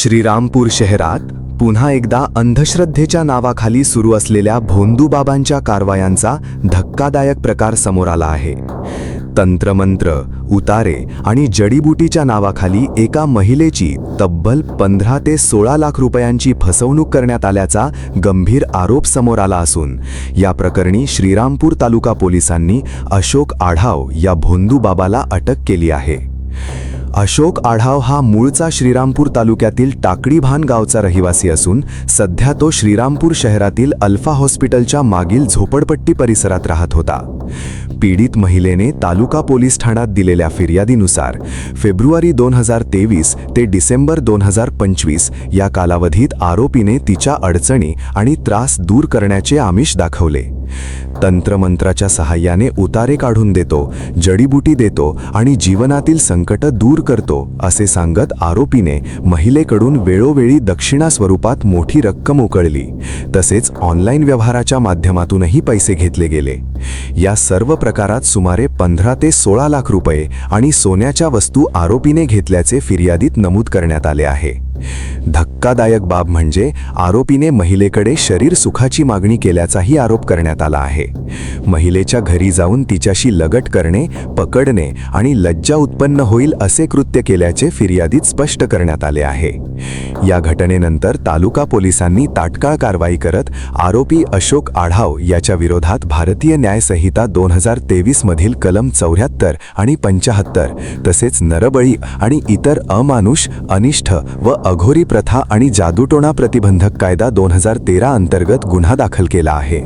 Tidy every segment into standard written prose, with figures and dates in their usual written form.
श्रीरामपूर शहरात पुन्हा एकदा अंधश्रद्धेच्या नावाखाली सुरू असलेल्या भोंदूबाबांच्या कारवायांचा धक्कादायक प्रकार समोर आला आहे। तंत्रमंत्र, उतारे आणि जडीबुटीच्या नावाखाली एका महिलेची तब्बल 15 ते 16 लाख रुपयांची फसवणूक करण्यात आल्याचा गंभीर आरोप समोर आला असून या प्रकरणी श्रीरामपूर तालुका पोलिसांनी अशोक आढाव या भोंदूबाबाला अटक केली आहे। अशोक आढाव हा मूळचा श्रीरामपूर तालुक्यातील टाकडीभान गावचा रहिवासी असून सध्या तो श्रीरामपूर शहरातील अल्फा हॉस्पिटलच्या मागील झोपडपट्टी परिसरात राहत होता। पीडित महिलेने तालुका पोलीस ठाण्यात दिलेल्या फिर्यादीनुसार फेब्रुवारी 2023 ते डिसेंबर 2025 या कालावधीत आरोपीने तिच्या अडचणी आणि त्रास दूर करण्याचे आमिष दाखवले। तंत्रमंत्राच्या सहाय्याने उतारे काढून देतो, जडीबुटी देतो आणि जीवनातील संकट दूर करतो असे सांगत आरोपीने महिलेकडून वेळोवेळी दक्षिणा स्वरूपात मोठी रक्कम उकळली। तसेच ऑनलाईन व्यवहाराच्या माध्यमातूनही पैसे घेतले गेले। या सर्व प्रकारात सुमारे 15 ते 16 लाख रुपये आणि सोन्याच्या वस्तू आरोपीने घेतल्याचे फिर्यादीत नमूद करण्यात आले आहे। धक्कादायक बाब म्हणजे आरोपीने महिलेकडे शरीर सुखाची मागणी केल्याचाही आरोप करण्यात आला आहे। महिलेच्या घरी जाऊन तिच्याशी लगट करणे, पकडणे आणि लज्जा उत्पन्न होईल असे कृत्य केल्याचे फिर्यादीत स्पष्ट करण्यात आले आहे। या घटनेनंतर तालुका पोलिसांनी तात्काळ कारवाई करत आरोपी अशोक आढाव याच्या विरोधात भारतीय न्याय संहिता 2023 मधील कलम 74 आणि 75 तसेच नरबळी आणि इतर अमानुष, अनिष्ठ व अघोरी प्रथा आणि जादूटोणा प्रतिबंधक कायदा 2013 अंतर्गत गुन्हा दाखल केला आहे।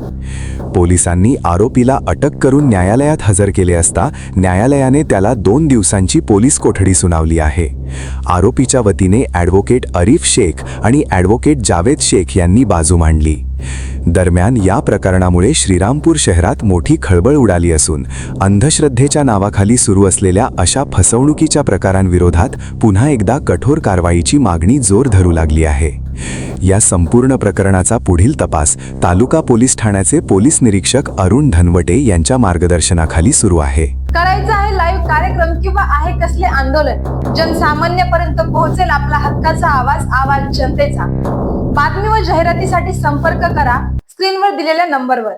पोलिसांनी आरोपीला अटक करून न्यायालयात हजर केले असता न्यायालयाने त्याला 2 दिवसांची पोलीस कोठडी सुनावली आहे। आरोपीच्या वतीने ॲडव्होकेट अरीफ शेख आणि ॲडव्होकेट जावेद शेख यांनी बाजू मांडली। दरम्यान या प्रकरणामुळे श्रीरामपूर शहरात मोठी खळबळ उडाली असून अंधश्रद्धेच्या नावाखाली सुरू असलेल्या अशा फसवणुकीच्या प्रकारांविरोधात पुन्हा एकदा कठोर कारवाईची मागणी जोर धरू लागली आहे। या संपूर्ण प्रकरणाचा पुढील तपास तालुका पोलीस ठाण्याचे पोलीस निरीक्षक अरुण धनवटे यांच्या मार्गदर्शनाखाली सुरू आहे। करायचा आहे लाईव्ह कार्यक्रम किंवा आहे कसले आंदोलन, जनसामान्यपर्यंत पोहोचेल आपला हक्काचा आवाज जनतेचा। बातमी व जाहिरातीसाठी संपर्क करा स्क्रीनवर दिलेल्या नंबरवर।